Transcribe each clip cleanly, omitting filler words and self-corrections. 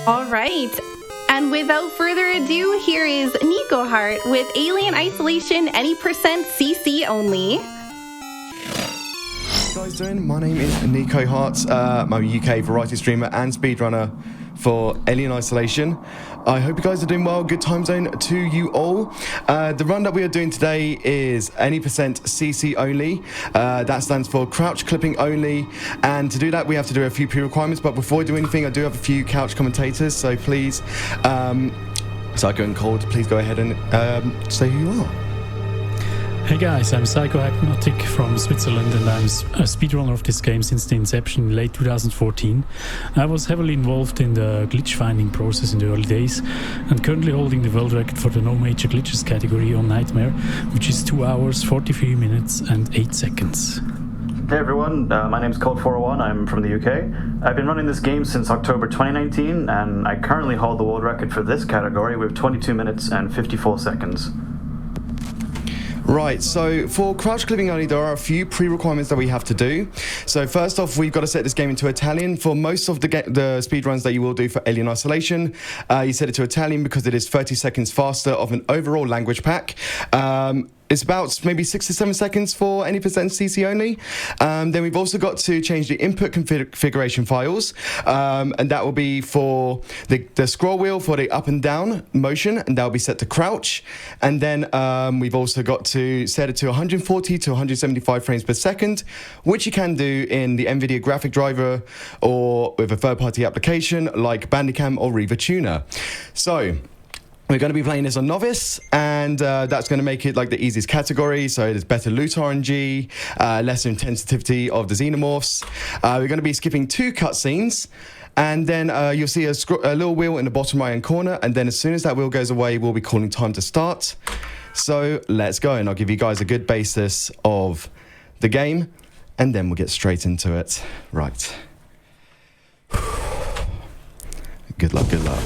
All right. And without further ado, here is Nikoheart with Alien Isolation any percent CC only. How you guys doing? My name is Nikoheart. I'm a UK variety streamer and speedrunner for Alien Isolation. I hope you guys are doing well. Good time zone to you all. The run that we are doing today is any percent CC only. That stands for crouch clipping only. And to do that, we have to do a few pre-requirements. But before we do anything, I do have a few couch commentators. So please, Psycho and Cold, please go ahead and say who you are. Hey guys, I'm Psycho Hypnotic from Switzerland and I'm a speedrunner of this game since the inception in late 2014. I was heavily involved in the glitch finding process in the early days and currently holding the world record for the no major glitches category on Nightmare, which is 2 hours, 43 minutes and 8 seconds. Hey everyone, my name is Cold401, I'm from the UK. I've been running this game since October 2019 and I currently hold the world record for this category with 22 minutes and 54 seconds. Right, so for crouch clipping only, there are a few pre-requirements that we have to do. So first off, we've got to set this game into Italian. For most of the speedruns that you will do for Alien Isolation, you set it to Italian because it is 30 seconds faster of an overall language pack. It's about maybe 6 to 7 seconds for any percent CC only. Then we've also got to change the input configuration files, and that will be for the scroll wheel for the up and down motion, and that will be set to crouch. And then we've also got to set it to 140 to 175 frames per second, which you can do in the NVIDIA graphic driver or with a third-party application like Bandicam or Reaver Tuner. So we're going to be playing this on Novice, and that's going to make it like the easiest category. So there's better loot RNG, lesser intensity of the xenomorphs. We're going to be skipping 2 cutscenes, and then you'll see a little wheel in the bottom right-hand corner, and then as soon as that wheel goes away, we'll be calling time to start. So let's go, and I'll give you guys a good basis of the game, and then we'll get straight into it. Right. Good luck, good luck.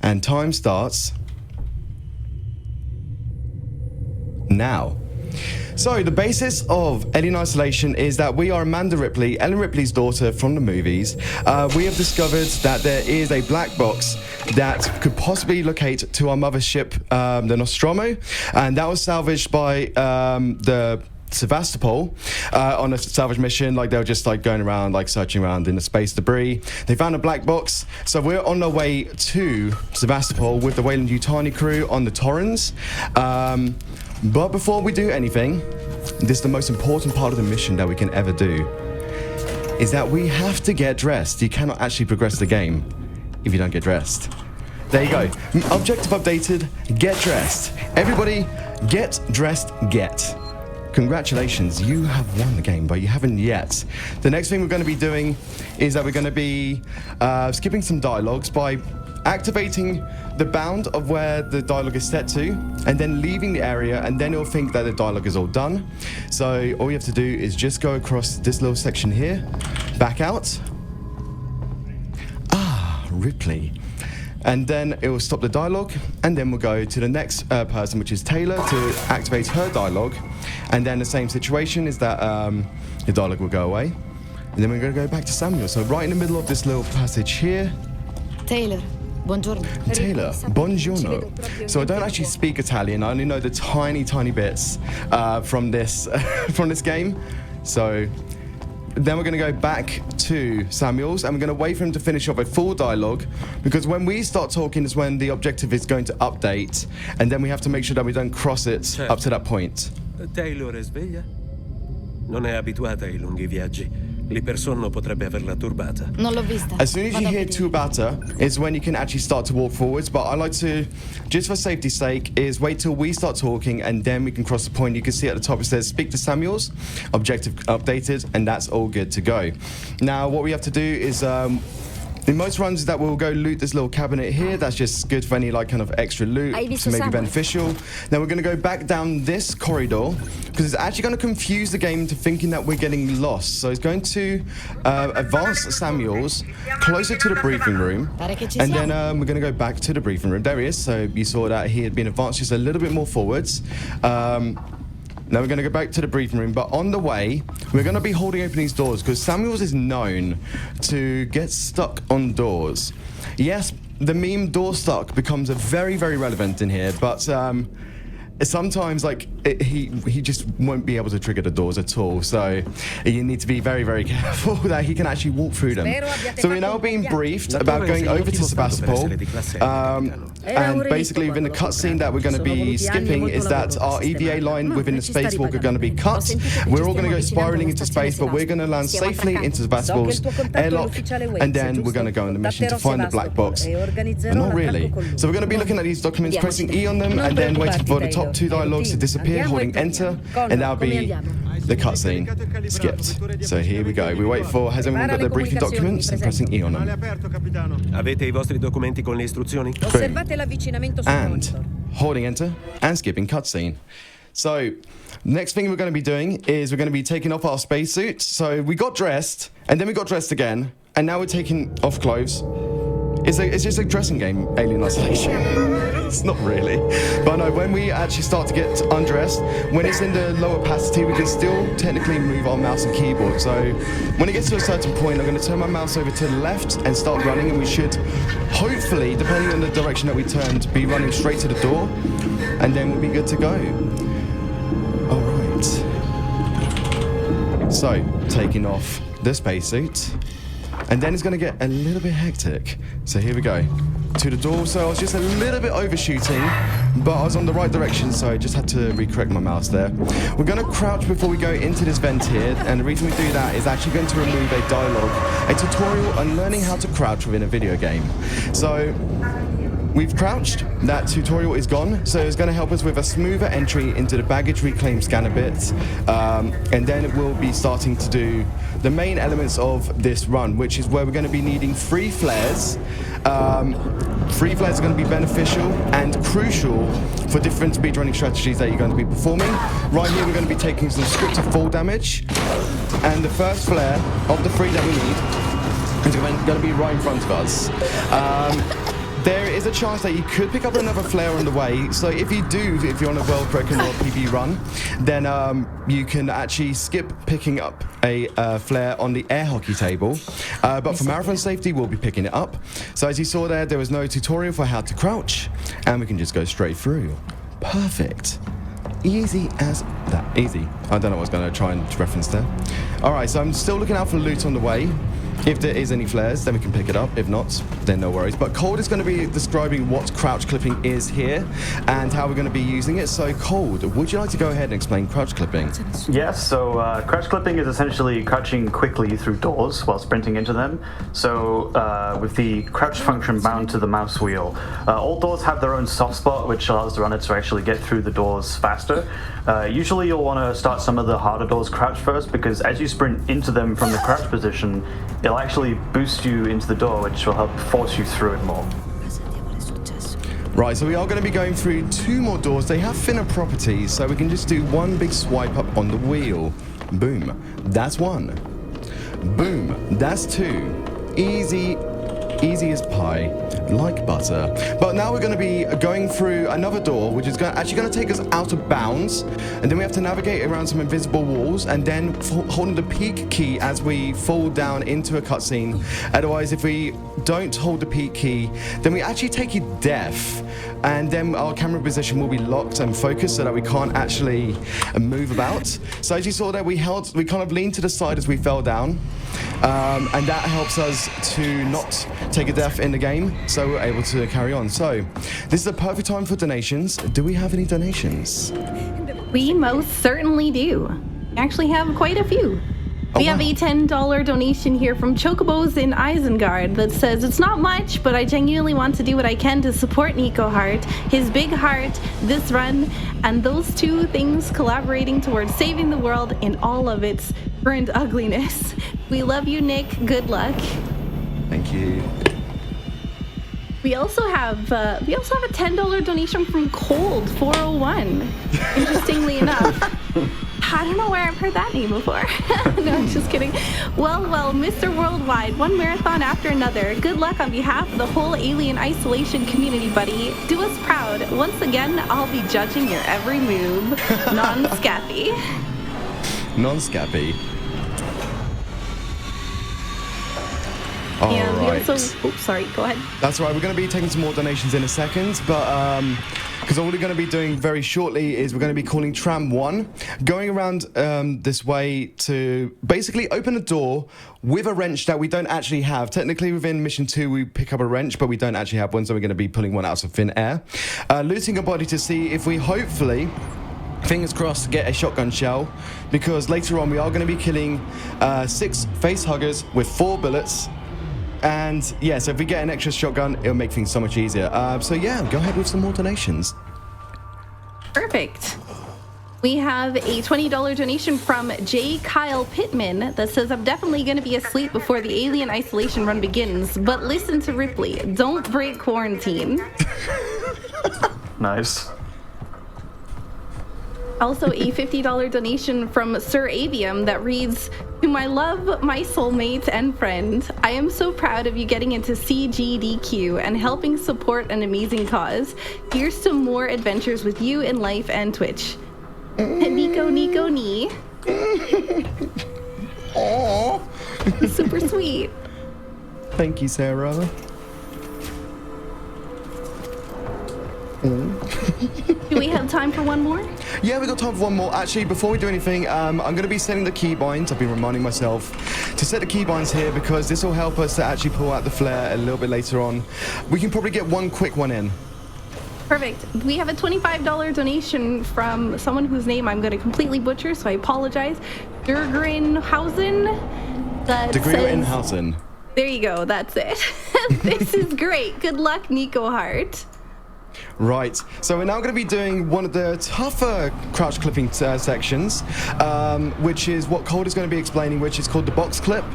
And time starts now. So the basis of Alien Isolation is that we are Amanda Ripley, Ellen Ripley's daughter from the movies. We have discovered that there is a black box that could possibly locate to our mothership, the Nostromo, and that was salvaged by the Sevastopol on a salvage mission. Like they were just like going around, like searching around in the space debris. They found a black box, so we're on our way to Sevastopol with the Weyland-Yutani crew on the Torrens. But before we do anything, this is the most important part of the mission that we can ever do, is that we have to get dressed. You cannot actually progress the game if you don't get dressed. There you go. Objective updated, get dressed. Everybody, get dressed, get. Congratulations, you have won the game, but you haven't yet. The next thing we're going to be doing is that we're going to be skipping some dialogues by activating the bound of where the dialogue is set to, and then leaving the area, and then it'll think that the dialogue is all done. So all you have to do is just go across this little section here, back out. Ripley. And then it will stop the dialogue, and then we'll go to the next person, which is Taylor, to activate her dialogue. And then the same situation is that the dialogue will go away. And then we're going to go back to Samuel. So right in the middle of this little passage here. Taylor, buongiorno. Taylor, buongiorno. So I don't actually speak Italian. I only know the tiny, tiny bits from this game. So then we're going to go back to Samuel's, and we're going to wait for him to finish off a full dialogue, because when we start talking is when the objective is going to update, and then we have to make sure that we don't cross it up to that point. Taylor è sveglia? Non è abituata ai lunghi viaggi. L'ipersonno potrebbe averla turbata. Non l'ho vista. As soon as you hear turbata is when you can actually start to walk forwards, but I like to, just for safety's sake, is wait till we start talking and then we can cross the point. You can see at the top it says speak to Samuels, objective updated, and that's all good to go. Now what we have to do is in most runs that we'll go loot this little cabinet here. That's just good for any like kind of extra loot, so maybe beneficial. Then we're going to go back down this corridor because it's actually going to confuse the game into thinking that we're getting lost. So it's going to advance Samuels closer to the briefing room, and then we're going to go back to the briefing room. There he is. So you saw that he had been advanced just a little bit more forwards. Now we're going to go back to the briefing room, but on the way, we're going to be holding open these doors because Samuels is known to get stuck on doors. Yes, the meme door stuck becomes very, very relevant in here, but sometimes he just won't be able to trigger the doors at all, so you need to be very, very careful that he can actually walk through them. So we're now being briefed about going over to Sebastopol, and basically within the cutscene that we're going to be skipping is that our EVA line within the spacewalk are going to be cut. We're all going to go spiraling into space, but we're going to land safely into Sebastopol's airlock, and then we're going to go on the mission to find the black box. But not really. So we're going to be looking at these documents, pressing E on them, and then waiting for the top 2 dialogues to disappear, holding enter, and that'll be the cutscene skipped. So here we go. We wait for, has everyone got their briefing documents, and pressing E on them. Avete I vostri documenti con le istruzioni? And holding enter and skipping cutscene. So next thing we're going to be doing is we're going to be taking off our spacesuits. So we got dressed, and then we got dressed again, and now we're taking off clothes. It's just a dressing game, Alien Isolation. It's not really. But no, when we actually start to get undressed, when it's in the low opacity, we can still technically move our mouse and keyboard. So when it gets to a certain point, I'm going to turn my mouse over to the left and start running, and we should, hopefully, depending on the direction that we turned, be running straight to the door, and then we'll be good to go. All right. So, taking off the spacesuit. And then it's going to get a little bit hectic. So here we go. To the door. So I was just a little bit overshooting, but I was on the right direction, so I just had to recorrect my mouse there. We're going to crouch before we go into this vent here, and the reason we do that is actually going to remove a dialogue, a tutorial on learning how to crouch within a video game. So we've crouched, that tutorial is gone, so it's going to help us with a smoother entry into the baggage reclaim scanner bit, and then we'll be starting to do the main elements of this run, which is where we're going to be needing 3 flares. 3 flares are going to be beneficial and crucial for different speedrunning strategies that you're going to be performing. Right here we're going to be taking some scripted fall damage, and the first flare of the 3 that we need is going to be right in front of us. There is a chance that you could pick up another flare on the way, so if you're on a world record or PB run, then you can actually skip picking up a flare on the air hockey table, but for marathon safety we'll be picking it up. So as you saw there was no tutorial for how to crouch, and we can just go straight through. Perfect. Easy as that. Easy. I don't know what I was going to try and reference there. Alright, so I'm still looking out for loot on the way. If there is any flares, then we can pick it up. If not, then no worries. But Cold is going to be describing what crouch clipping is here and how we're going to be using it. So Cold, would you like to go ahead and explain crouch clipping? Yes, so crouch clipping is essentially crouching quickly through doors while sprinting into them. So with the crouch function bound to the mouse wheel, all doors have their own soft spot, which allows the runner to actually get through the doors faster. Usually you'll want to start some of the harder doors crouch first, because as you sprint into them from the crouch position, it'll actually boost you into the door, which will help force you through it more. Right, so we are going to be going through 2 more doors. They have thinner properties, so we can just do one big swipe up on the wheel. Boom, that's 1. Boom, that's 2. Easy as pie, like butter. But now we're going to be going through another door, which is actually going to take us out of bounds, and then we have to navigate around some invisible walls, and then holding the peak key as we fall down into a cutscene. Otherwise, if we don't hold the peak key, then we actually take it deaf, and then our camera position will be locked and focused so that we can't actually move about. So as you saw there, we kind of leaned to the side as we fell down, and that helps us to not take a death in the game, so we're able to carry on. So this is a perfect time for donations. Do we have any donations? We most certainly do. We actually have quite a few. We have a $10 donation here from Chocobos in Isengard that says, "It's not much, but I genuinely want to do what I can to support Nikoheart, his big heart, this run, and those 2 things collaborating towards saving the world in all of its current ugliness. We love you, Nick. Good luck." Thank you. We also have a $10 donation from Cold 401. Interestingly enough, I don't know where I've heard that name before. No, I'm just kidding. Well, Mr. Worldwide, one marathon after another. Good luck on behalf of the whole Alien Isolation community, buddy. Do us proud. Once again, I'll be judging your every move. Non-Scappy. Non-Scappy. And we Alright. also, oops, sorry, go ahead. That's right, we're going to be taking some more donations in a second, but because all we're going to be doing very shortly is we're going to be calling Tram 1, going around this way to basically open a door with a wrench that we don't actually have. Technically within Mission 2 we pick up a wrench, but we don't actually have one, so we're going to be pulling one out of thin air. Looting a body to see if we hopefully, fingers crossed, get a shotgun shell, because later on we are going to be killing 6 face huggers with 4 bullets. And yeah, so if we get an extra shotgun, it'll make things so much easier. So yeah, go ahead with some more donations. Perfect. We have a $20 donation from J. Kyle Pittman that says, I'm definitely going to be asleep before the Alien Isolation run begins, but listen to Ripley. Don't break quarantine. Nice. Also a $50 donation from Sir Avium that reads, to my love, my soulmate and friend, I am so proud of you getting into CGDQ and helping support an amazing cause. Here's to more adventures with you in life and Twitch. Nico Nee. Aww. Super sweet. Thank you, Sarah. Do we have time for one more? Yeah, we got time for one more. Actually, before we do anything, I'm going to be setting the keybinds. I've been reminding myself to set the keybinds here because this will help us to actually pull out the flare a little bit later on. We can probably get one quick one in. Perfect. We have a $25 donation from someone whose name I'm going to completely butcher, so I apologize. Durgrinhausen. That says, Inhausen. there you go. That's it. This is great. Good luck, Nikoheart. Right, so we're now going to be doing one of the tougher crouch clipping sections, which is what Cold is going to be explaining, which is called the box clip.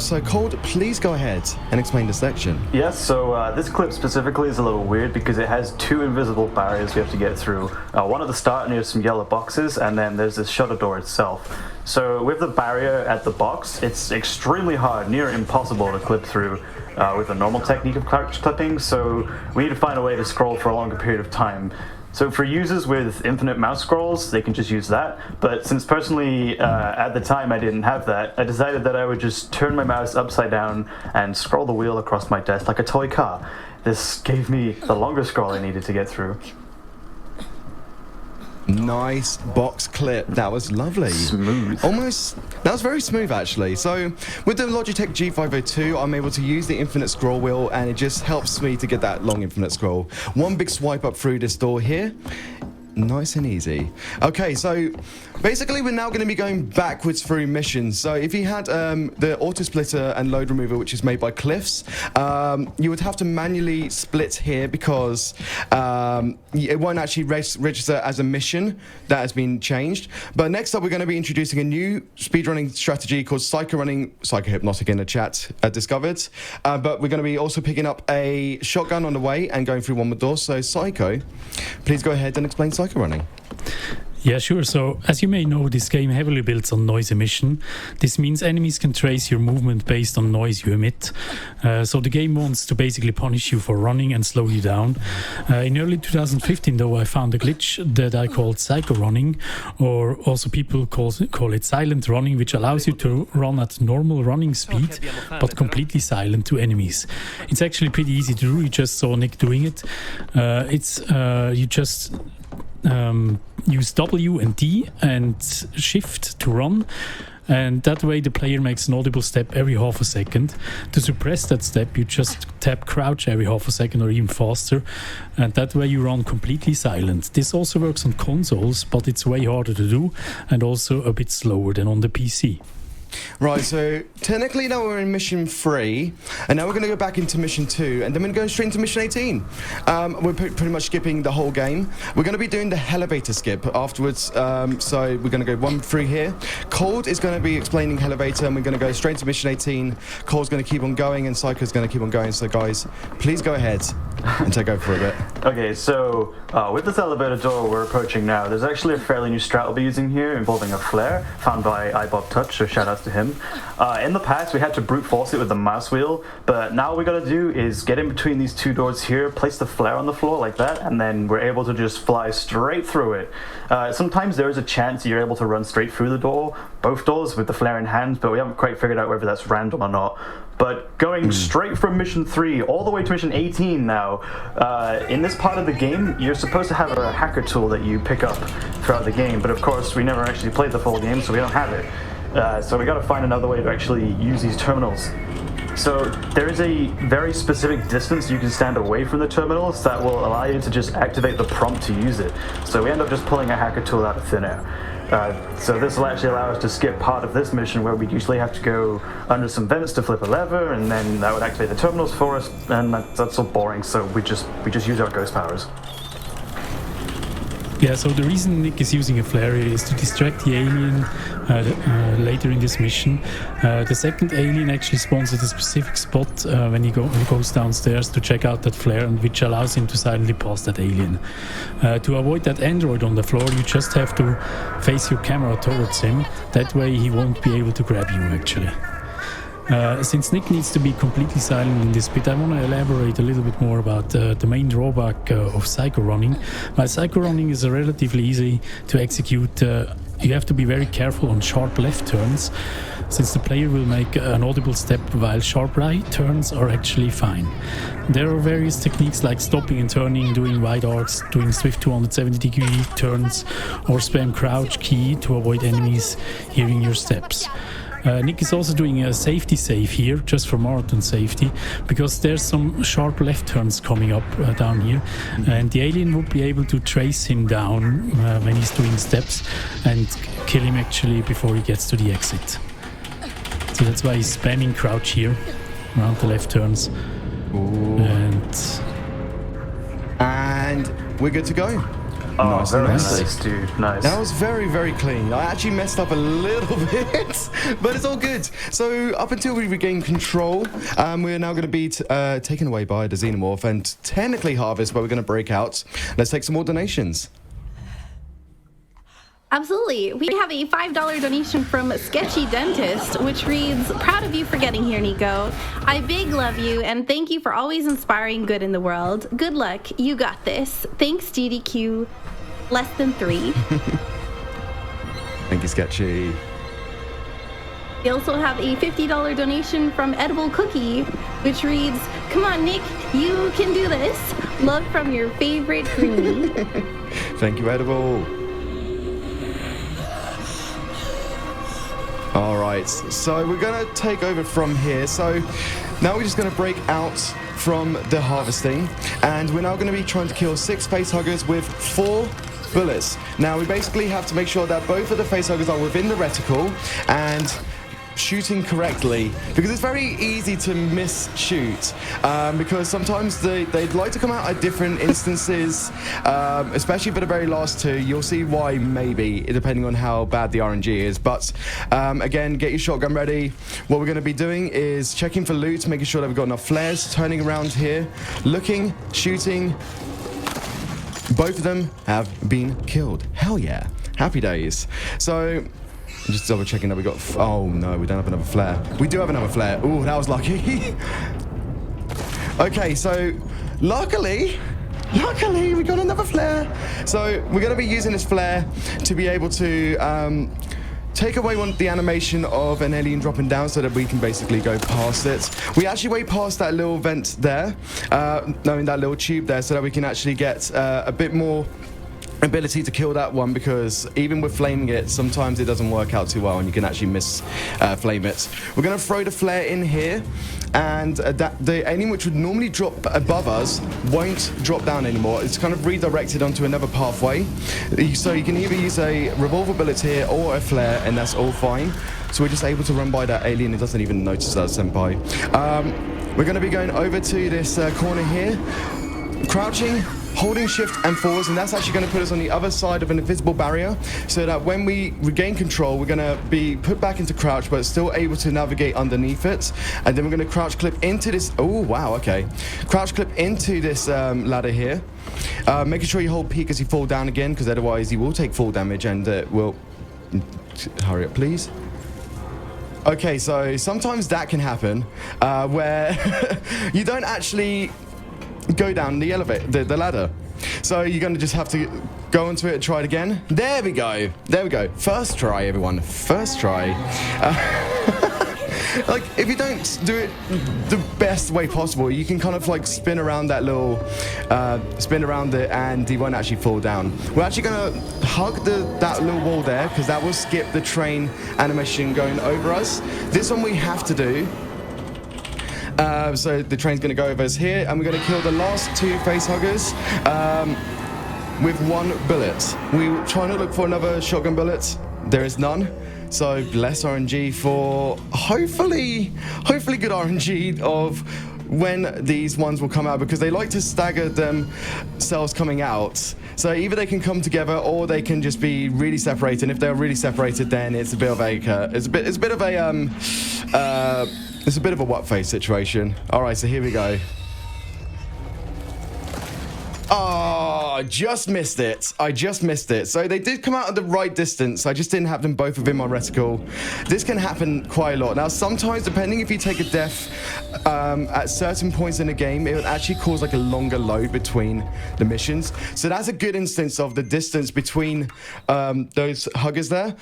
So Cold, please go ahead and explain the section. Yes, so this clip specifically is a little weird because it has 2 invisible barriers we have to get through. One at the start near some yellow boxes, and then there's this shutter door itself. So with the barrier at the box, it's extremely hard, near impossible to clip through with a normal technique of crouch clipping, so we need to find a way to scroll for a longer period of time. So for users with infinite mouse scrolls, they can just use that, but since personally at the time I didn't have that, I decided that I would just turn my mouse upside down and scroll the wheel across my desk like a toy car. This gave me the longer scroll I needed to get through. Nice box clip. That was lovely. Smooth. Almost. That was very smooth, actually. So with the Logitech G502, I'm able to use the infinite scroll wheel, and it just helps me to get that long infinite scroll. One big swipe up through this door here. Nice and easy. Okay, so basically we're now going to be going backwards through missions. So if you had the auto splitter and load remover, which is made by Cliffs, you would have to manually split here because it won't actually register as a mission. That has been changed. But next up, we're going to be introducing a new speedrunning strategy called Psychohypnotic in the chat discovered. But we're going to be also picking up a shotgun on the way and going through one more door. So Psycho, please go ahead and explain Psycho running. Yeah, sure. So, as you may know, this game heavily builds on noise emission. This means enemies can trace your movement based on noise you emit. So the game wants to basically punish you for running and slow you down. In early 2015, though, I found a glitch that I called psycho running, or also people call it silent running, which allows you to run at normal running speed, but completely silent to enemies. It's actually pretty easy to do. You just saw Nick doing it. You just use W and D and Shift to run, and that way the player makes an audible step every half a second. To suppress that step, you just tap crouch every half a second or even faster, and that way you run completely silent. This also works on consoles, but it's way harder to do and also a bit slower than on the PC. Right, so technically now we're in mission 3, and now we're going to go back into mission 2, and then we're going to go straight into mission 18. We're pretty much skipping the whole game. We're going to be doing the elevator skip afterwards, so we're going to go 1 through here. Cold is going to be explaining elevator, and we're going to go straight to mission 18. Cold's going to keep on going, and Psycho's going to keep on going. So guys, please go ahead and take over for a bit. Okay, so with this elevator door we're approaching now, there's actually a fairly new strat we'll be using here involving a flare found by iBobTouch, so shout outs to him. In the past we had to brute force it with the mouse wheel, but now what we gotta do is get in between these two doors here, place the flare on the floor like that, and then we're able to just fly straight through it. Sometimes there is a chance you're able to run straight through the door, both doors with the flare in hand, but we haven't quite figured out whether that's random or not. But going straight from mission 3 all the way to mission 18 now, in this part of the game, you're supposed to have a hacker tool that you pick up throughout the game, but of course we never actually played the full game, so we don't have it. So we gotta find another way to actually use these terminals. So there is a very specific distance you can stand away from the terminals that will allow you to just activate the prompt to use it. So we end up just pulling a hacker tool out of thin air. So this will actually allow us to skip part of this mission where we usually have to go under some vents to flip a lever, and then that would activate the terminals for us, and that's so boring, so we just use our ghost powers. Yeah, so the reason Nick is using a flare is to distract the alien later in this mission. The second alien actually spawns at a specific spot when he goes downstairs to check out that flare, and which allows him to silently pass that alien. To avoid that android on the floor, you just have to face your camera towards him. That way he won't be able to grab you, actually. Since Nick needs to be completely silent in this bit, I want to elaborate a little bit more about the main drawback of psycho running. While psycho running is relatively easy to execute, you have to be very careful on sharp left turns, since the player will make an audible step while sharp right turns are actually fine. There are various techniques like stopping and turning, doing wide arcs, doing swift 270-degree turns, or spam crouch key to avoid enemies hearing your steps. Nick is also doing a safety save here, just for marathon safety, because there's some sharp left turns coming up down here, and the alien will be able to trace him down when he's doing steps and kill him actually before he gets to the exit. So that's why he's spamming crouch here around the left turns. And we're good to go. Oh, nice, very nice. nice, dude. Nice. That was very, very clean. I actually messed up a little bit, but it's all good. So up until we regain control, we're now going to be taken away by the Xenomorph and technically Harvest, where we're going to break out. Let's take some more donations. Absolutely. We have a $5 donation from Sketchy Dentist, which reads, "Proud of you for getting here, Nico. I big love you, and thank you for always inspiring good in the world. Good luck. You got this. Thanks, GDQ. Less than 3. Thank you, Sketchy. We also have a $50 donation from Edible Cookie, which reads, "Come on, Nick, you can do this. Love from your favorite Greenie." Thank you, Edible. All right, so we're going to take over from here. So now we're just going to break out from the harvesting, and we're now going to be trying to kill 6 facehuggers with 4 bullets. Now we basically have to make sure that both of the facehuggers are within the reticle and shooting correctly, because it's very easy to miss shoot, because sometimes they'd like to come out at different instances, especially for the very last 2. You'll see why, maybe, depending on how bad the RNG is. But again, get your shotgun ready. What we're going to be doing is checking for loot, making sure that we've got enough flares, turning around here, looking, shooting. Both of them have been killed. Hell yeah. Happy days. So just double checking that we got. Oh no, we don't have another flare. We do have another flare. Ooh, that was lucky. Okay, so luckily we got another flare. So we're going to be using this flare to be able to take away the animation of an alien dropping down, so that we can basically go past it. We actually way past that little vent there, that little tube there, so that we can actually get a bit more ability to kill that one, because even with flaming it, sometimes it doesn't work out too well and you can actually miss flame it. We're going to throw the flare in here, and the alien which would normally drop above us won't drop down anymore. It's kind of redirected onto another pathway, so you can either use a revolver bullet here or a flare, and that's all fine. So we're just able to run by that alien. It doesn't even notice that, senpai. We're going to be going over to this corner here, crouching, holding shift and forwards, and that's actually going to put us on the other side of an invisible barrier, so that when we regain control, we're going to be put back into crouch, but still able to navigate underneath it. And then we're going to crouch clip into this. Oh, wow, okay. Crouch clip into this ladder here. Making sure you hold peak as you fall down again, because otherwise you will take fall damage, and will... Hurry up, please. Okay, so sometimes that can happen, where you don't actually go down the elevator, the ladder. So you're going to just have to go into it and try it again. There we go. There we go. First try, everyone. First try. Like, if you don't do it the best way possible, you can kind of like spin around that little, spin around it, and you won't actually fall down. We're actually going to hug that little wall there, because that will skip the train animation going over us. This one we have to do. So the train's going to go over us here, and we're going to kill the last two face huggers with one bullet. We try to look for another shotgun bullet. There is none. So less RNG for hopefully good RNG of when these ones will come out, because they like to stagger themselves coming out. So either they can come together, or they can just be really separated. And if they're really separated, then it's a bit of a it's a bit of a what face situation. All right, so here we go. Oh, I just missed it. I just missed it. So they did come out at the right distance. I just didn't have them both within my reticle. This can happen quite a lot. Now, sometimes, depending if you take a death at certain points in the game, it would actually cause like a longer load between the missions. So that's a good instance of the distance between those huggers there.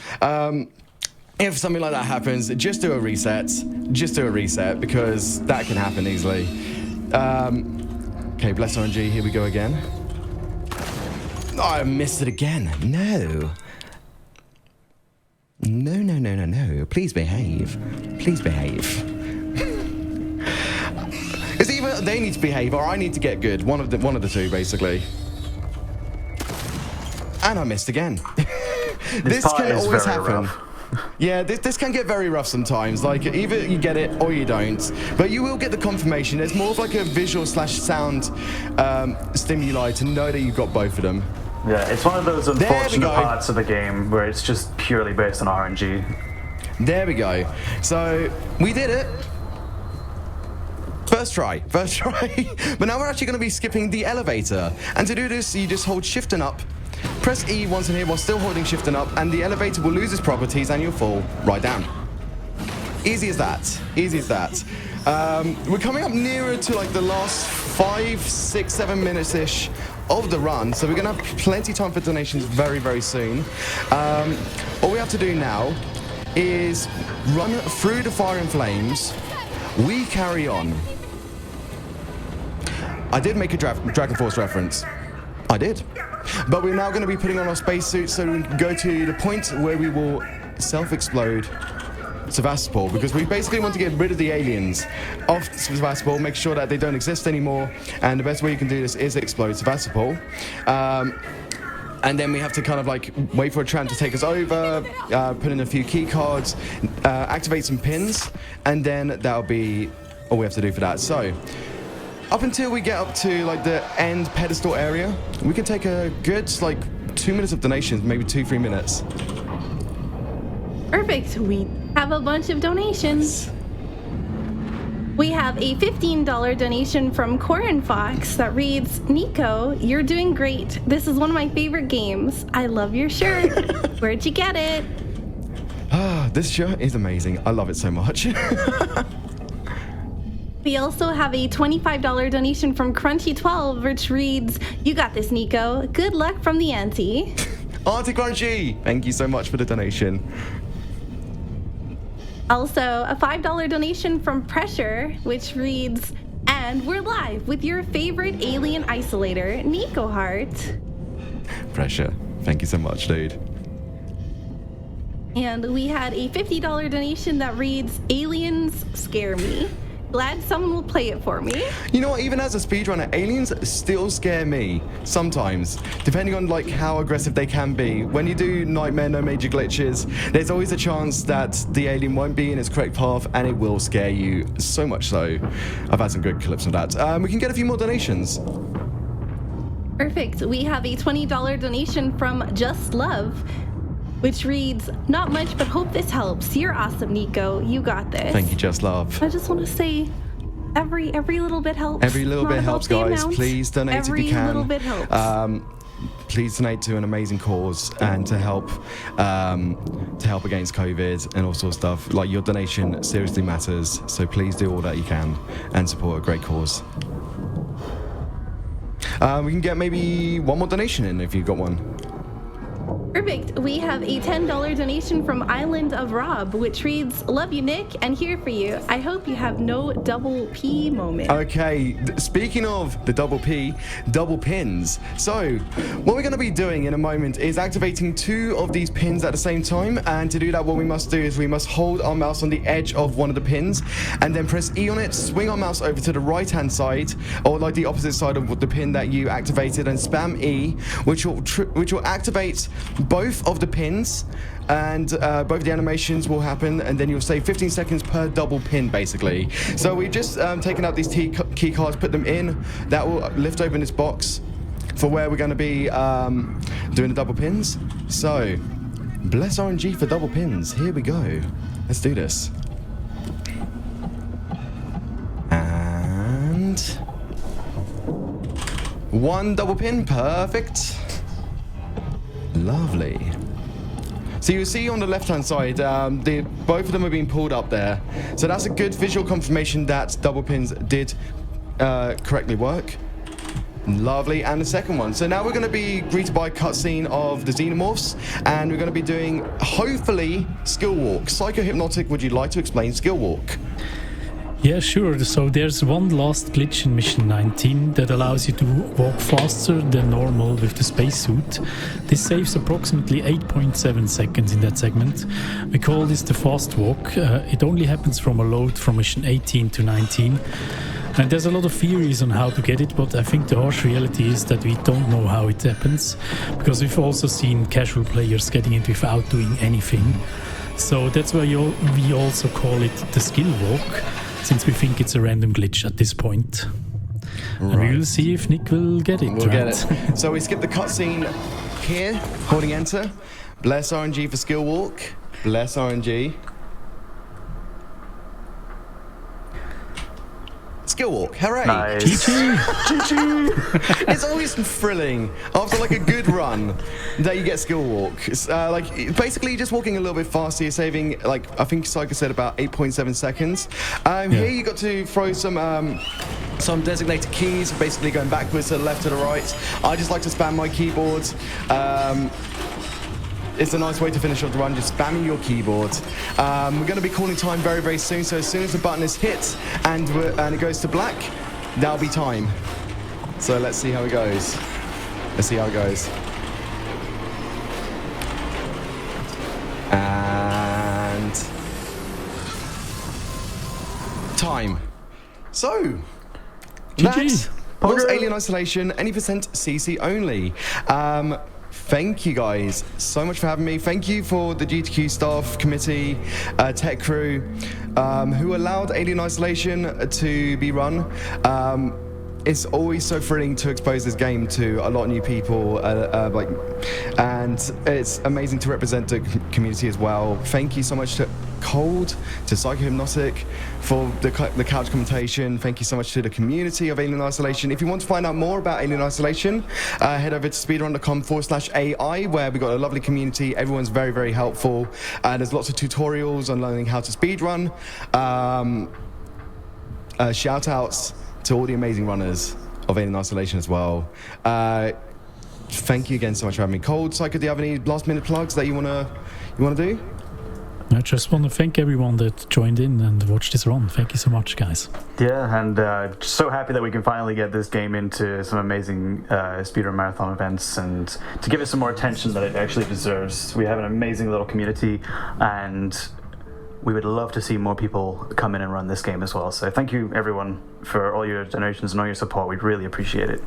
If something like that happens, just do a reset. Just do a reset, because that can happen easily. Okay, bless RNG, here we go again. Oh, I missed it again. No. No. Please behave. Please behave. It's either they need to behave or I need to get good. One of the two, basically. And I missed again. This can always happen. Rough. Yeah, this can get very rough sometimes. Like, either you get it or you don't. But you will get the confirmation. There's more of like a visual / sound stimuli to know that you've got both of them. Yeah, it's one of those unfortunate parts of the game where it's just purely based on RNG. There we go. So, we did it. First try. But now we're actually going to be skipping the elevator. And to do this, you just hold shift and up. Press E once in here while still holding shift and up, and the elevator will lose its properties and you'll fall right down. Easy as that. Easy as that. We're coming up nearer to like the last 5, 6, 7 minutes-ish of the run, so we're going to have plenty of time for donations very, very soon. All we have to do now is run through the fire and flames. We carry on. I did make a Dragon Force reference. I did. But we're now going to be putting on our spacesuits so we can go to the point where we will self-explode Sevastopol, because we basically want to get rid of the aliens of Sevastopol, make sure that they don't exist anymore, and the best way you can do this is explode Sevastopol. And then we have to kind of like wait for a tram to take us over, put in a few key cards, activate some pins, and then that'll be all we have to do for that. So, up until we get up to like the end pedestal area, we can take a good like 2 minutes of donations, maybe 2-3 minutes. Perfect. We have a bunch of donations. We have a $15 donation from Corin Fox that reads, Nico, you're doing great. This is one of my favorite games. I love your shirt. Where'd you get it? This shirt is amazing. I love it so much. We also have a $25 donation from Crunchy12, which reads, you got this, Nico. Good luck from the auntie. Auntie Crunchy, thank you so much for the donation. Also, a $5 donation from Pressure, which reads, and we're live with your favorite alien isolator, Nikoheart. Pressure, thank you so much, dude. And we had a $50 donation that reads, aliens scare me. Glad someone will play it for me. You know what, even as a speedrunner, aliens still scare me sometimes, depending on like how aggressive they can be. When you do Nightmare, no major glitches, there's always a chance that the alien won't be in its correct path and it will scare you, so much so. I've had some good clips of that. We can get a few more donations. Perfect. We have a $20 donation from Just Love, which reads, "Not much, but hope this helps. You're awesome, Nico. You got this." Thank you, Just Love. I just want to say, every little bit helps. Every little bit helps, guys. Please donate if you can. Every little bit helps. Please donate to an amazing cause and to help against COVID and all sorts of stuff. Like, your donation seriously matters. So please do all that you can and support a great cause. We can get maybe one more donation in if you've got one. Perfect. We have a $10 donation from Island of Rob, which reads, "Love you, Nick, and here for you. I hope you have no double P moment." Okay, speaking of the double P, double pins. So, what we're going to be doing in a moment is activating 2 of these pins at the same time. And to do that, what we must do is we must hold our mouse on the edge of one of the pins and then press E on it, swing our mouse over to the right-hand side, or like the opposite side of the pin that you activated, and spam E, which will activate both of the pins, and both the animations will happen, and then you'll save 15 seconds per double pin, basically. So we've just taken out these key cards, put them in. That will lift open this box for where we're going to be doing the double pins. So, bless RNG for double pins. Here we go. Let's do this. And 1 double pin, perfect. Lovely. So you see on the left-hand side, both of them are being pulled up there. So that's a good visual confirmation that double pins did correctly work. Lovely. And the second one. So now we're going to be greeted by a cutscene of the Xenomorphs, and we're going to be doing, hopefully, Skill Walk. Psychohypnotic, would you like to explain Skill Walk? Yeah, sure. So there's one last glitch in Mission 19 that allows you to walk faster than normal with the spacesuit. This saves approximately 8.7 seconds in that segment. We call this the fast walk. It only happens from a load from Mission 18 to 19. And there's a lot of theories on how to get it, but I think the harsh reality is that we don't know how it happens, because we've also seen casual players getting it without doing anything. So that's why we also call it the skill walk, since we think it's a random glitch at this point. Right. And we'll see if Nick will get it. We'll get it. So we skip the cutscene here, holding enter. Bless RNG for skill walk. Bless RNG. Skill walk, hooray! Nice. It's always thrilling after like a good run that you get skill walk. It's like basically just walking a little bit faster. You're saving, like, I think Psycho said, about 8.7 seconds. Here you got to throw some designated keys, basically going backwards to the left to the right. I just like to spam my keyboard. It's a nice way to finish off the run, just spamming your keyboard. We're going to be calling time very, very soon, so as soon as the button is hit and it goes to black, that'll be time. So let's see how it goes. Let's see how it goes. And time. So, that was Alien Isolation, any percent CC only. Thank you guys so much for having me. Thank you for the GTQ staff, committee, tech crew, who allowed Alien Isolation to be run. It's always so thrilling to expose this game to a lot of new people, and it's amazing to represent the community as well. Thank you so much to Cold, to Psychohypnotic for the couch commentation. Thank you so much to the community of Alien Isolation. If you want to find out more about Alien Isolation, head over to speedrun.com/AI, where we got a lovely community. Everyone's very, very helpful. There's lots of tutorials on learning how to speedrun. Shout outs to all the amazing runners of Alien Isolation as well. Thank you again so much for having me. Cold, Psycho, do you have any last minute plugs that you wanna do? I just want to thank everyone that joined in and watched this run. Thank you so much, guys. Yeah, and so happy that we can finally get this game into some amazing speedrun marathon events, and to give it some more attention that it actually deserves. We have an amazing little community, and we would love to see more people come in and run this game as well. So thank you, everyone, for all your donations and all your support. We'd really appreciate it.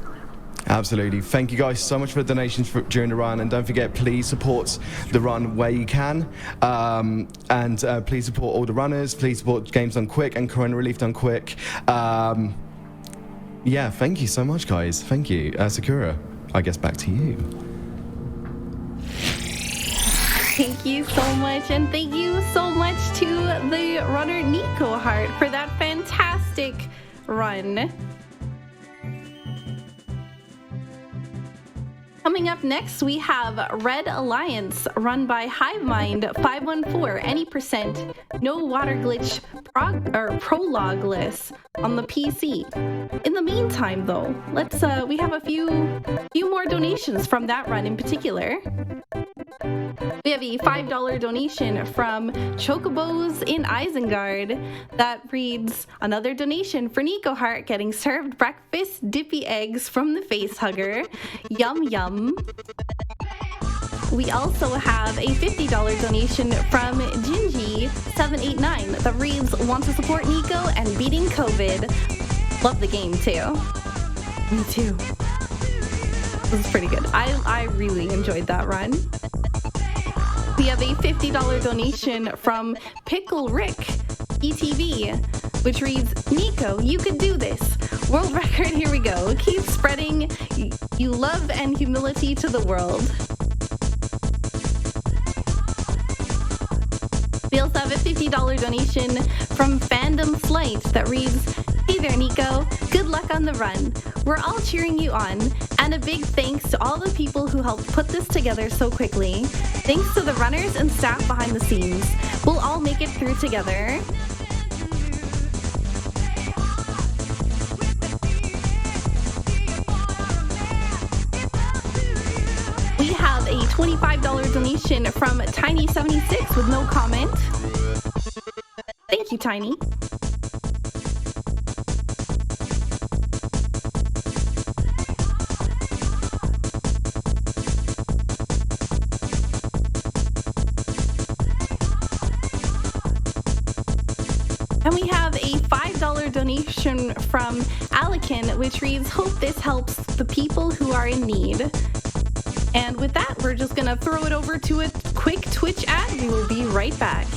Absolutely. Thank you guys so much for the donations during the run, and don't forget, please support the run where you can, and please support all the runners. Please support Games Done Quick and Corona Relief Done Quick. Yeah, thank you so much, guys. Thank you. Sakura, I guess back to you. Thank you so much, and thank you so much to the runner Nikoheart for that fantastic run. Coming up next, we have Red Alliance, run by Hivemind 514, any percent, no water glitch prologue-less on the PC. In the meantime, though, we have a few more donations from that run in particular. We have a $5 donation from Chocobos in Isengard that reads, another donation for Nikoheart getting served breakfast dippy eggs from the facehugger. Yum yum. We also have a $50 donation from Gingy789 that reads, want to support Nico and beating COVID. Love the game too. Me too. This is pretty good. I really enjoyed that run. We have a $50 donation from Pickle Rick ETV, which reads, Nico, you could do this. World record, here we go. Keep spreading you love and humility to the world. We also have a $50 donation from Fandom Flight that reads, hey there, Nico. Good luck on the run. We're all cheering you on. And a big thanks to all the people who helped put this together so quickly. Thanks to the runners and staff behind the scenes. We'll all make it through together. We have a $25 donation from Tiny76 with no comment. Thank you, Tiny. And we have a $5 donation from Alikin, which reads, hope this helps the people who are in need. And with that, we're just going to throw it over to a quick Twitch ad. We will be right back.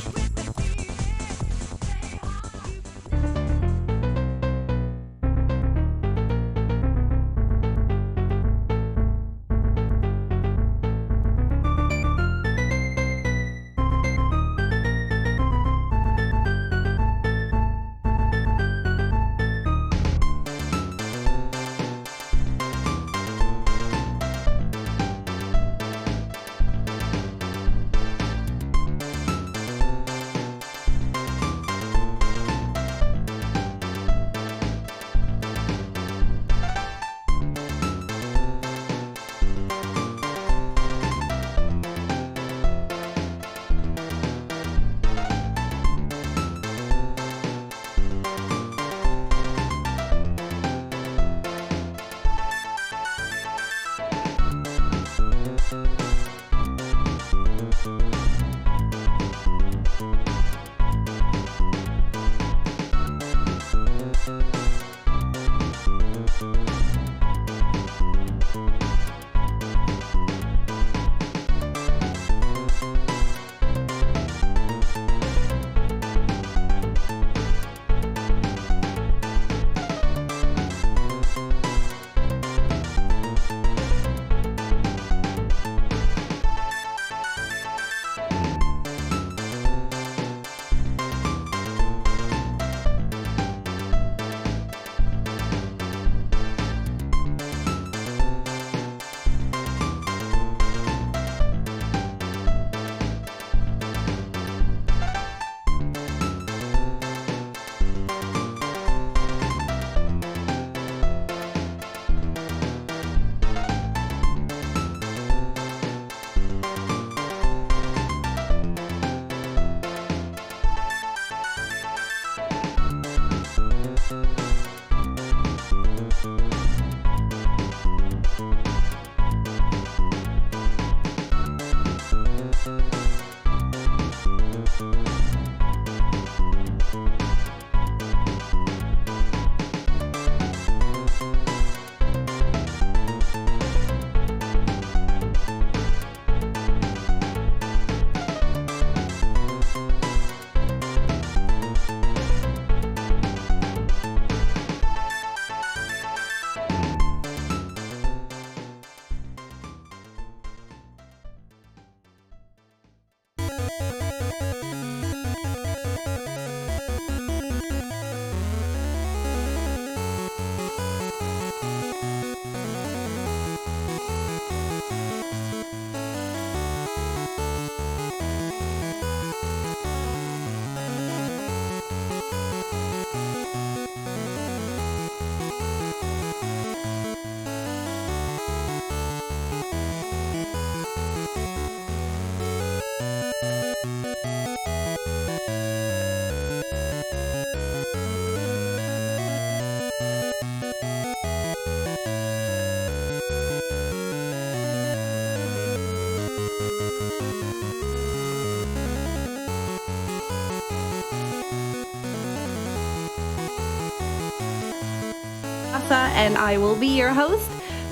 SakuraTsubasa, and I will be your host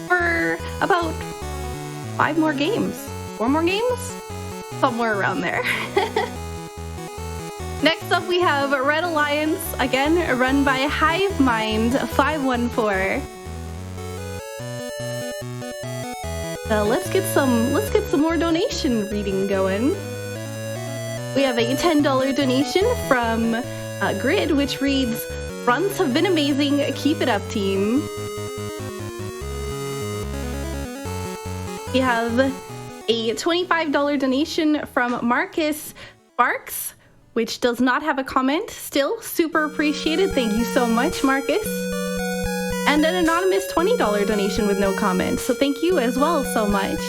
for about 5 more games. 4 more games? Somewhere around there. Next up, we have Red Alliance, again run by Hive Mind 514. Let's get some more donation reading going. We have a $10 donation from Grid, which reads, "Runs have been amazing. Keep it up, team." We have a $25 donation from Marcus Sparks, which does not have a comment. Still super appreciated. Thank you so much, Marcus. And an anonymous $20 donation with no comment. So thank you as well so much.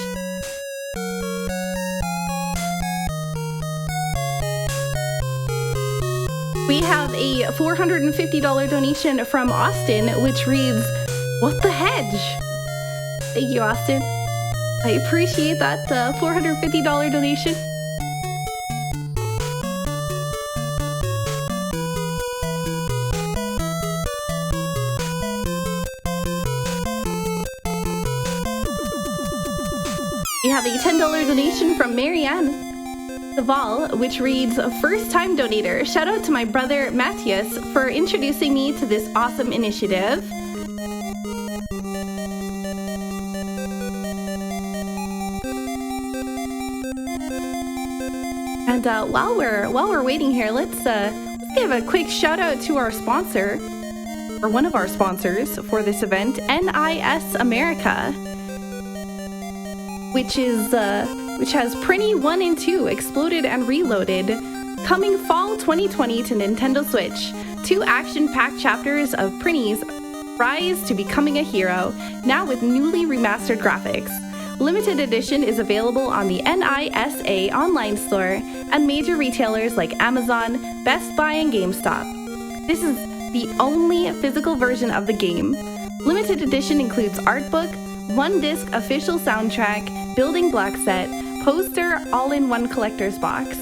We have a $450 donation from Austin, which reads, "What the hedge?" Thank you, Austin. I appreciate that $450 donation. We have a $10 donation from Marianne Saval, which reads, "First time donator. Shout out to my brother Matthias for introducing me to this awesome initiative." And while we're waiting here, let's give a quick shout out to our sponsor, or one of our sponsors for this event, NIS America, which has Prinny 1 and 2 Exploded and Reloaded, coming fall 2020 to Nintendo Switch. 2 action-packed chapters of Prinny's rise to becoming a hero, now with newly remastered graphics. Limited edition is available on the NISA online store and major retailers like Amazon, Best Buy, and GameStop. This is the only physical version of the game. Limited edition includes art book, 1-disc official soundtrack, building block set, poster, all-in-one collector's box.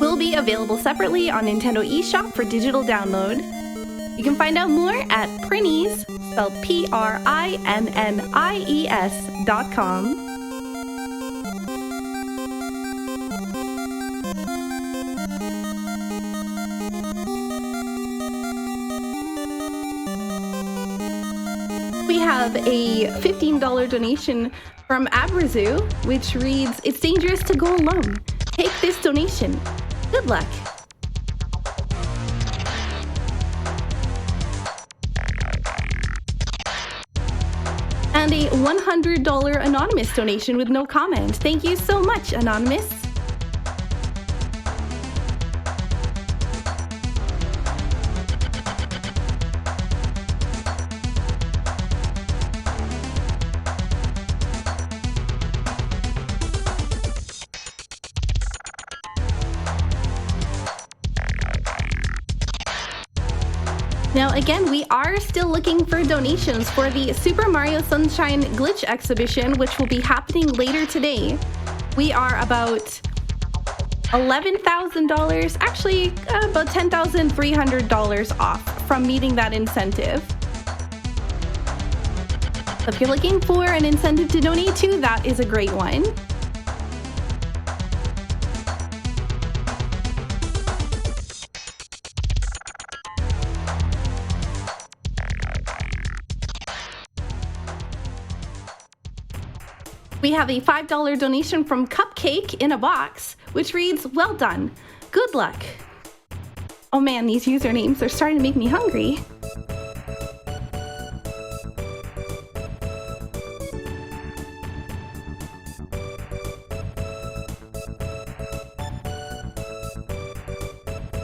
Will be available separately on Nintendo eShop for digital download. You can find out more at Prinnies, spelled PRINNIES.com. We have a $15 donation from Abrazu, which reads, "It's dangerous to go alone. Take this donation. Good luck." And a $100 anonymous donation with no comment. Thank you so much, Anonymous. Now again, we are still looking for donations for the Super Mario Sunshine Glitch exhibition, which will be happening later today. We are about $11,000, actually about $10,300 off from meeting that incentive. So if you're looking for an incentive to donate to, that is a great one. We have a $5 donation from Cupcake in a Box, which reads, "Well done. Good luck." Oh man, these usernames are starting to make me hungry.